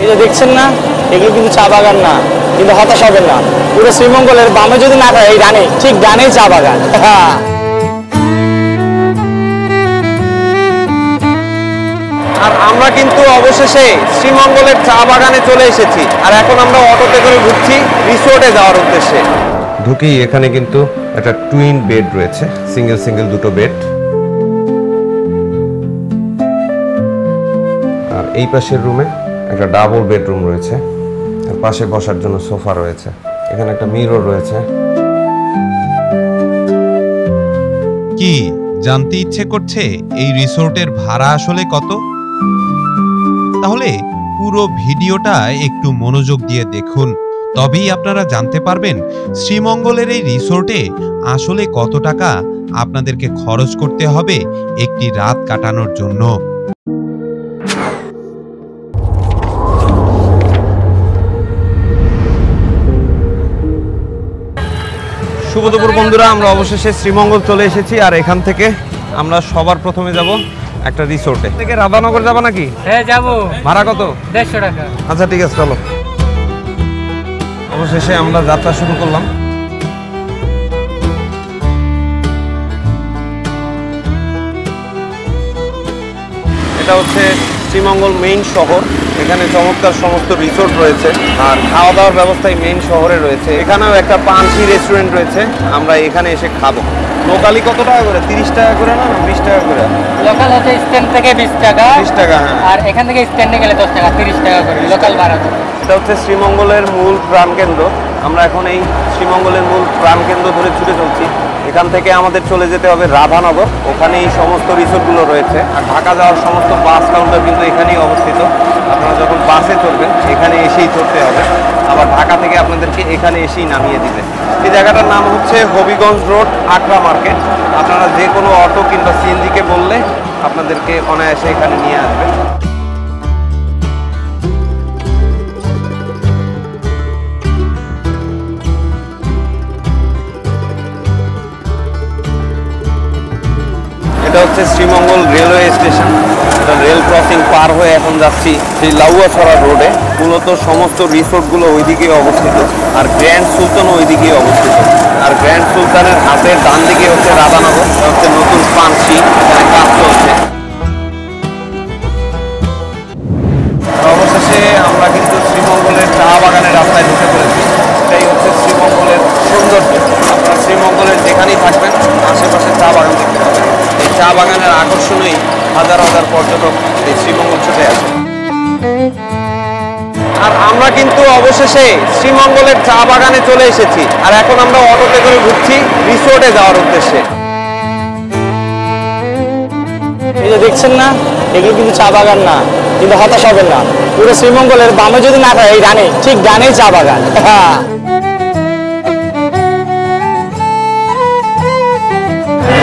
এই যে দেখছেন না, এগুলো কিন্তু চা বাগান না, কিন্তু হতাশ হবেন না। পুরো শ্রীমঙ্গলের বামে যদি না থাকে, এই ডানে, ঠিক ডানেই চা বাগান। আর আমরা কিন্তু অবশেষে শ্রীমঙ্গলের চা বাগানে চলে এসেছি। আর এখন আমরা অটোতে করে ঘুরছি রিসোর্টে যাওয়ার উদ্দেশ্যে। ঢুকেই এখানে কিন্তু একটা টুইন বেড রয়েছে, সিঙ্গেল দুটো বেড। আর এই পাশের রুমে একটা ডাবল বেডরুম রয়েছে, আর পাশে বসার জন্য সোফা রয়েছে। এখানে একটা মিরর রয়েছে। কি জানতে ইচ্ছে করছে এই রিসোর্টের ভাড়া আসলে কত? তাহলে পুরো ভিডিওটা একটু মনোযোগ দিয়ে দেখুন, তবেই আপনারা জানতে পারবেন শ্রীমঙ্গলের এই রিসোর্টে আসলে কত টাকা আপনাদেরকে খরচ করতে হবে একটি রাত কাটানোর জন্য। শুভ দুপুর বন্ধুরা, আমরা অবশেষে শ্রীমঙ্গল চলে এসেছি। আর এখান থেকে আমরা সবার প্রথমে যাব একটা রিসোর্টে। থেকে রাধানগর যাবা নাকি? হ্যাঁ যাবো। ভাড়া কত? 150 টাকা। আচ্ছা ঠিক আছে, চলো। অবশেষে আমরা যাত্রা শুরু করলাম। এটা হচ্ছে শ্রীমঙ্গল মেইন শহর। এখানে চমৎকার সমস্ত রিসোর্ট রয়েছে, আর খাওয়া দাওয়ার ব্যবস্থায় মেইন শহরে রয়েছে। এখানেও একটা পানসি রেস্টুরেন্ট রয়েছে, আমরা এখানে এসে খাবো। লোকালি কত টাকা করে? 30 টাকা করে না 20 টাকা করে? লোকাল হচ্ছে স্ট্যান্ড থেকে 20 টাকা। 20 টাকা, হ্যাঁ। আর এখান থেকে স্ট্যান্ডে গেলে 10 টাকা, 30 টাকা করে লোকাল ভাড়া। এটা হচ্ছে শ্রীমঙ্গলের মূল প্রাণকেন্দ্র। আমরা এখন এই শ্রীমঙ্গলের মূল প্রাণকেন্দ্র ধরে ছুটে চলছি। এখান থেকে আমাদের চলে যেতে হবে রাধানগর, ওখানে এই সমস্ত রিসোর্টগুলো রয়েছে। আর ঢাকা যাওয়ার সমস্ত বাস কাউন্টার কিন্তু এখানেই অবস্থিত। আপনারা যখন বাসে চড়বেন এখানে এসেই চড়তে হবে, আবার ঢাকা থেকে আপনাদেরকে এখানে এসেই নামিয়ে দিবে। এই জায়গাটার নাম হচ্ছে হবিগঞ্জ রোড, আকরা মার্কেট। আপনারা যে কোনো অটো কিংবা সিএনজিকে বললে আপনাদেরকে অনায়াসে এখানে নিয়ে আসবে। এটা হচ্ছে শ্রীমঙ্গল রেলওয়ে স্টেশন। এটা রেল ক্রসিং পার হয়ে এখন যাচ্ছি সেই লাউয়াছড়া রোডে। মূলত সমস্ত রিসোর্টগুলো ওইদিকে অবস্থিত, আর গ্র্যান্ড সুলতানও ওইদিকে অবস্থিত। আর গ্র্যান্ড সুলতানের হাতের ডান দিকে হচ্ছে রাধানগর, হচ্ছে নতুন পানসি, এখানে কাজ চলছে। অবশেষে আমরা কিন্তু শ্রীমঙ্গলের চা বাগানের রাস্তায় ঢুকে পড়েছি। এটাই হচ্ছে শ্রীমঙ্গলের সৌন্দর্য। আপনারা শ্রীমঙ্গলের যেখানেই থাকবেন আশেপাশে চা বাগান দেখতে পাবেন। এই চা বাগানের আকর্ষণেই হাজার হাজার পর্যটক এই শ্রীমঙ্গল ছুটে আসে। আর আমরা কিন্তু অবশেষে শ্রীমঙ্গলের চা বাগানে চলে এসেছি। আর এখন আমরা অটোতে করে ঘুরছি রিসোর্টে যাওয়ার উদ্দেশ্যে। এই যে দেখছেন না, এগুলো কিন্তু চা বাগান না, কিন্তু হতাশ হবেন না। পুরো শ্রীমঙ্গলের বামে যদি না থাকে, এই ডানে, ঠিক ডানেই চা বাগান।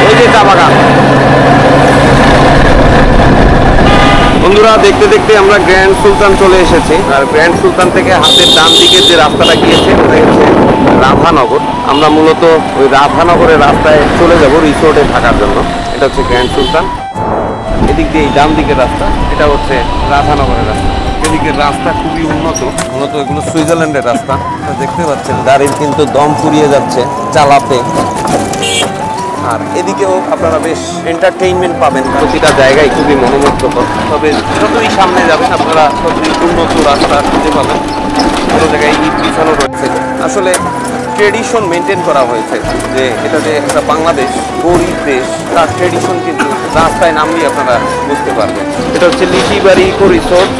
ওই যে চা বাগান। বন্ধুরা, দেখতে দেখতে আমরা গ্র্যান্ড সুলতান চলে এসেছি। আর গ্র্যান্ড সুলতান থেকে হাতের ডান দিকে যে রাস্তাটা গিয়েছে ওটা হচ্ছে রাধানগর। আমরা মূলত ওই রাধানগরের রাস্তায় চলে যাব রিসোর্টে থাকার জন্য। এটা হচ্ছে গ্র্যান্ড সুলতান, এদিক দিয়ে এই ডান দিকের রাস্তা, এটা হচ্ছে রাধানগরের রাস্তা। এদিকের রাস্তা খুবই উন্নত, মূলত এগুলো সুইজারল্যান্ডের রাস্তা। দেখতে পাচ্ছেন গাড়ির কিন্তু দম ফুরিয়ে যাচ্ছে চালাতে। আর এদিকেও আপনারা বেশ এন্টারটেইনমেন্ট পাবেন, প্রতিটা জায়গায় খুবই মনোমুগ্ধকর। তবে যতই সামনে যাবেন আপনারা ততই উন্নত রাস্তা খুঁজে পাবেন। কোনো জায়গায় ইট বিছানো রয়েছে। আসলে ট্রেডিশন মেনটেন করা হয়েছে, যে এটা যে একটা বাংলাদেশ গরিব দেশ, তার ট্রেডিশন কিন্তু রাস্তায় নামলেই আপনারা বুঝতে পারবেন। এটা হচ্ছে লিচিবাড়ি ইকো রিসোর্ট।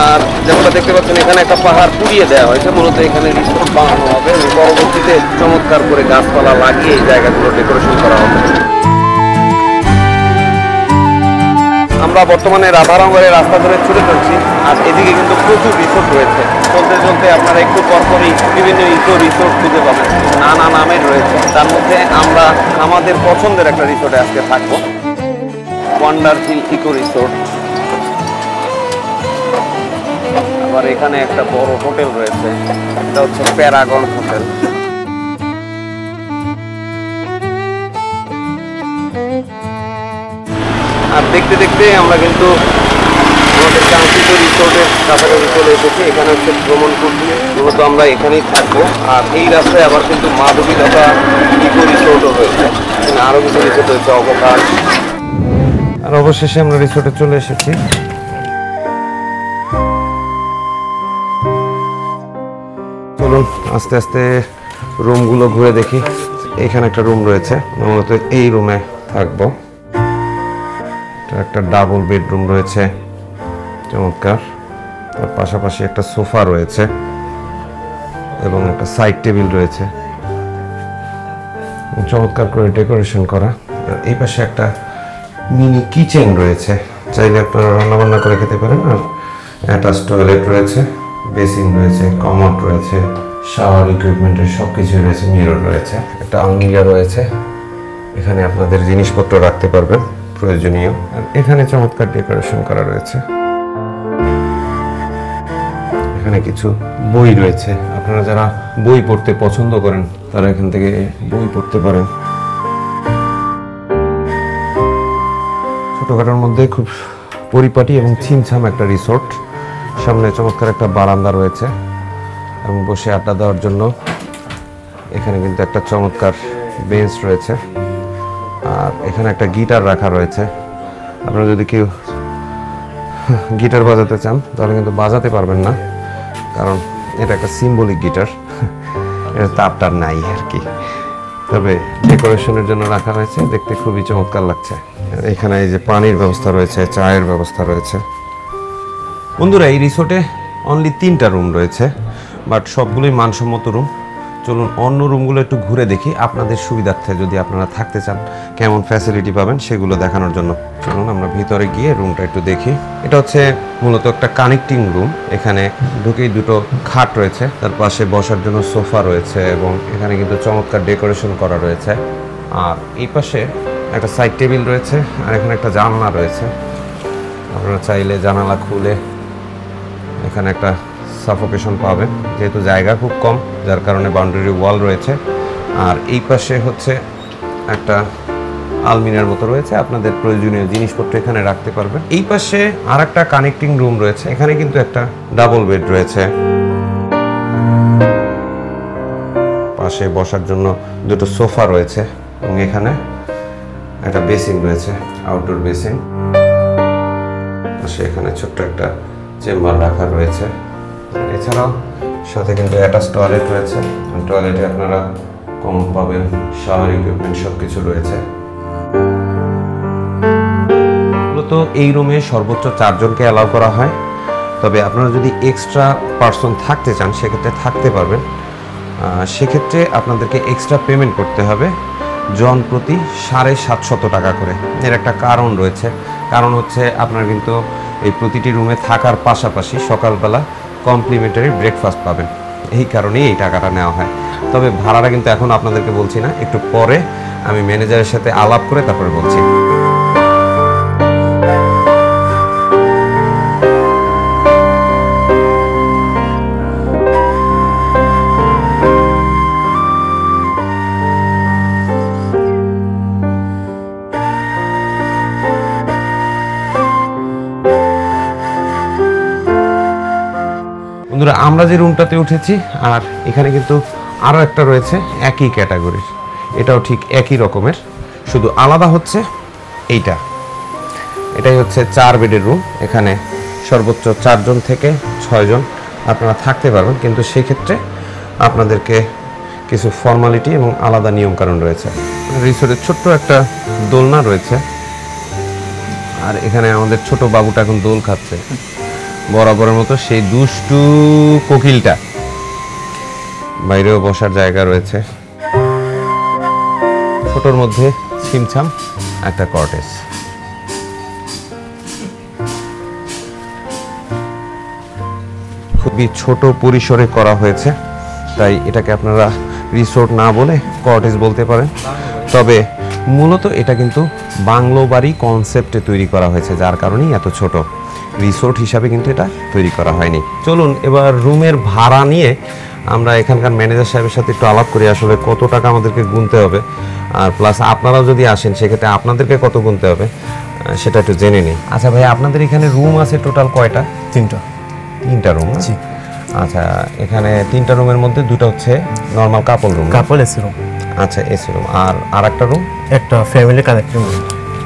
আর যেমনটা দেখতে পাচ্ছেন এখানে একটা পাহাড় পুড়িয়ে দেওয়া হয়েছে, মূলত এখানে রিসোর্ট বানানো হবে এবং পরবর্তীতে চমৎকার করে গাছপালা লাগিয়ে এই জায়গাগুলো ডেকোরেশন করা হবে। আমরা বর্তমানে রাধানগরের রাস্তা ধরে ছুটে চলছি। আর এদিকে কিন্তু প্রচুর রিসোর্ট রয়েছে। চলতে চলতে আপনারা একটু পরপরই বিভিন্ন ইকো রিসোর্ট খুঁজে পাবেন, নানা নামের রয়েছে। তার মধ্যে আমরা আমাদের পছন্দের একটা রিসোর্টে আজকে থাকবো, ওয়ান্ডারফুল ইকো রিসোর্ট। আবার এখানে একটা বড় হোটেল রয়েছে, এটা হচ্ছে প্যারাগন হোটেল। আর দেখতে দেখতে আমরা কিন্তু আমাদের আমাদের কাঙ্ক্ষিত রিসোর্টের কাছাকাছি চলে এসেছি। এখানে হচ্ছে ভ্রমণপুর, মূলত আমরা এখানেই থাকবো। আর এই রাস্তায় আবার কিন্তু মাধবীলতা ইকো রিসোর্টও রয়েছে, এখানে আরও কিছু রিসোর্ট রয়েছে, অবকাশ। আর অবশেষে আমরা রিসোর্টে চলে এসেছি। চলুন আস্তে আস্তে রুমগুলো ঘুরে দেখি। এখানে একটা রুম রয়েছে, মূলত এই রুমে থাকবো। একটা ডাবল বেডরুম রয়েছে, চমৎকার। তার পাশাপাশি একটা সোফা রয়েছে এবং একটা সাইড টেবিল রয়েছে, চমৎকার করে ডেকোরেশন করা। আর এই পাশে একটা মিনি কিচেন রয়েছে, চাইলে আপনারা রান্নাবান্না করে খেতে পারেন। আর অ্যাটাচ টয়লেট রয়েছে, বেসিন রয়েছে, কমোড রয়েছে, শাওয়ার ইকুইপমেন্টের সব কিছুই রয়েছে, মিরর রয়েছে, একটা আলমিরা রয়েছে, এখানে আপনাদের জিনিসপত্র রাখতে পারবেন প্রয়োজনীয়। আর এখানে চমৎকার ডেকোরেশন করা রয়েছে। এখানে কিছু বই রয়েছে, আপনারা যারা বই পড়তে পছন্দ করেন তারা এখান থেকে বই পড়তে পারেন। ছোটখাটোর মধ্যে খুব পরিপাটি এবং ছিমছাম একটা রিসোর্ট। সামনে চমৎকার একটা বারান্দা রয়েছে এবং বসে আড্ডা দেওয়ার জন্য এখানে কিন্তু একটা চমৎকার বেঞ্চ রয়েছে। আর এখানে একটা গিটার রাখা রয়েছে, আপনারা যদি কেউ গিটার বাজাতে চান তাহলে কিন্তু বাজাতে পারবেন না, কারণ এটা একটা সিম্বলিক গিটার, এটা তারটার নাই আর কি। তবে ডেকোরেশনের জন্য রাখা হয়েছে, দেখতে খুবই চমৎকার লাগছে। এখানে এই যে পানির ব্যবস্থা রয়েছে, চায়ের ব্যবস্থা রয়েছে। বন্ধুরা, এই রিসোর্টে অনলি 3টা রুম রয়েছে, বাট সবগুলোই মানসম্মত রুম। চলুন অন্য রুমগুলো একটু ঘুরে দেখি আপনাদের সুবিধার্থে, যদি আপনারা থাকতে চান কেমন ফ্যাসিলিটি পাবেন সেগুলো দেখানোর জন্য। চলুন আমরা ভিতরে গিয়ে রুমটা একটু দেখি। এটা হচ্ছে মূলত একটা কানেক্টিং রুম। এখানে ঢুকেই দুটো খাট রয়েছে, তার পাশে বসার জন্য সোফা রয়েছে এবং এখানে কিন্তু চমৎকার ডেকোরেশন করা রয়েছে। আর এই পাশে একটা সাইড টেবিল রয়েছে, আর এখানে একটা জানলা রয়েছে। আপনারা চাইলে জানালা খুলে এখানে একটা সাফোকেশন পাবেন, যেহেতু জায়গা খুব কম যার কারণে বাউন্ডারি ওয়াল রয়েছে। আর এই পাশে হচ্ছে একটা আলমিরার মতো রয়েছে, আপনাদের প্রয়োজনীয় জিনিসপত্র এখানে রাখতে পারবেন। এই পাশে আর একটা কানেক্টিং রুম রয়েছে, এখানে কিন্তু একটা ডাবল বেড রয়েছে, পাশে বসার জন্য দুটো সোফা রয়েছে এবং এখানে একটা বেসিন রয়েছে, আউটডোর বেসিন। পাশে এখানে ছোট্ট একটা চেম্বার রাখা রয়েছে। এছাড়াও সাথে কিন্তু অ্যাটাচ টয়লেট রয়েছে, টয়লেটে আপনারা কমন পাবেন, শাওয়ার ইকুইপমেন্ট সব কিছু রয়েছে। মূলত এই রুমে সর্বোচ্চ 4 জনকে অ্যালাউ করা হয়, তবে আপনারা যদি এক্সট্রা পার্সন থাকতে চান সেক্ষেত্রে থাকতে পারবেন। সেক্ষেত্রে আপনাদেরকে এক্সট্রা পেমেন্ট করতে হবে, জন প্রতি 750 টাকা করে। এর একটা কারণ রয়েছে, কারণ হচ্ছে আপনারা কিন্তু এই প্রতিটি রুমে থাকার পাশাপাশি সকালবেলা কমপ্লিমেন্টারি ব্রেকফাস্ট পাবেন, এই কারণেই এই টাকাটা নেওয়া হয়। তবে ভাড়াটা কিন্তু এখন আপনাদেরকে বলছি না, একটু পরে আমি ম্যানেজারের সাথে আলাপ করে তারপরে বলছি। বন্ধুরা, আমরা যে রুমটাতে উঠেছি আর এখানে কিন্তু আরও একটা রয়েছে একই ক্যাটাগরির, এটাও ঠিক একই রকমের, শুধু আলাদা হচ্ছে এটাই হচ্ছে 4 বেডের রুম। এখানে সর্বোচ্চ 4 জন থেকে 6 জন আপনারা থাকতে পারবেন, কিন্তু সেক্ষেত্রে আপনাদেরকে কিছু ফর্মালিটি এবং আলাদা নিয়মকানুন রয়েছে। রিসোর্টের ছোট্ট একটা দোলনা রয়েছে, আর এখানে আমাদের ছোট বাবুটা এখন দোল খাচ্ছে বরাবরের মতো, সেই দুষ্টু কোকিলটা। বাইরেও বসার জায়গা রয়েছে, ছোটর মধ্যে ছিমছাম একটা কটেজ। খুবই ছোট পরিসরে করা হয়েছে, তাই এটাকে আপনারা রিসোর্ট না বলে কটেজ বলতে পারেন। তবে মূলত এটা কিন্তু বাংলো বাড়ি কনসেপ্টে তৈরি করা হয়েছে, যার কারণেই এত ছোট। রিসোর্ট হিসাবে কিন্তু এটা তৈরি করা হয়নি। চলুন এবার রুমের ভাড়া নিয়ে আমরা এখানকার ম্যানেজার সাহেবের সাথে একটু আলাপ করি, আসলে কত টাকা আমাদেরকে গুনতে হবে, আর প্লাস আপনারাও যদি আসেন সেক্ষেত্রে আপনাদেরকে কত গুনতে হবে, সেটা একটু জেনে নিই। আচ্ছা ভাই, আপনাদের এখানে রুম আছে টোটাল কয়টা? 3টা রুম? জি। আচ্ছা, এখানে 3টা রুমের মধ্যে 2টা হচ্ছে নর্মাল কাপল রুম। কাপল এসি রুম। আচ্ছা, এসি রুম। আর একটা রুম? একটা family connecting room.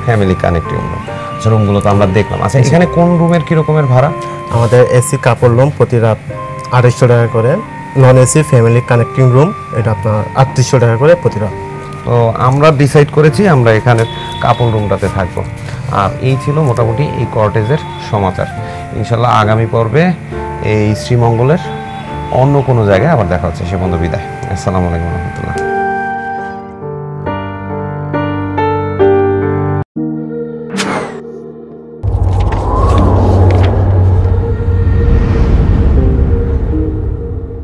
Family connecting room. আচ্ছা, রুমগুলো তো আমরা দেখলাম। আচ্ছা, এখানে কোন রুমের কি রকমের ভাড়া? আমাদের এসি কাপল রুম প্রতি রাত 250 টাকা করে, non AC family connecting room এটা আপনার 3800 টাকা করে প্রতি রাত। তো আমরা ডিসাইড করেছি আমরা এখানে কাপল রুমটাতে থাকবো। আর এই ছিল মোটামুটি এই কটেজের সমাচার। ইনশাল্লাহ আগামী পর্বে এই শ্রীমঙ্গলের অন্য কোনো জায়গায় আবার দেখা হচ্ছে। সে পর্যন্ত বিদায়। আসসালামু আলাইকুম রহমতুল্লাহ।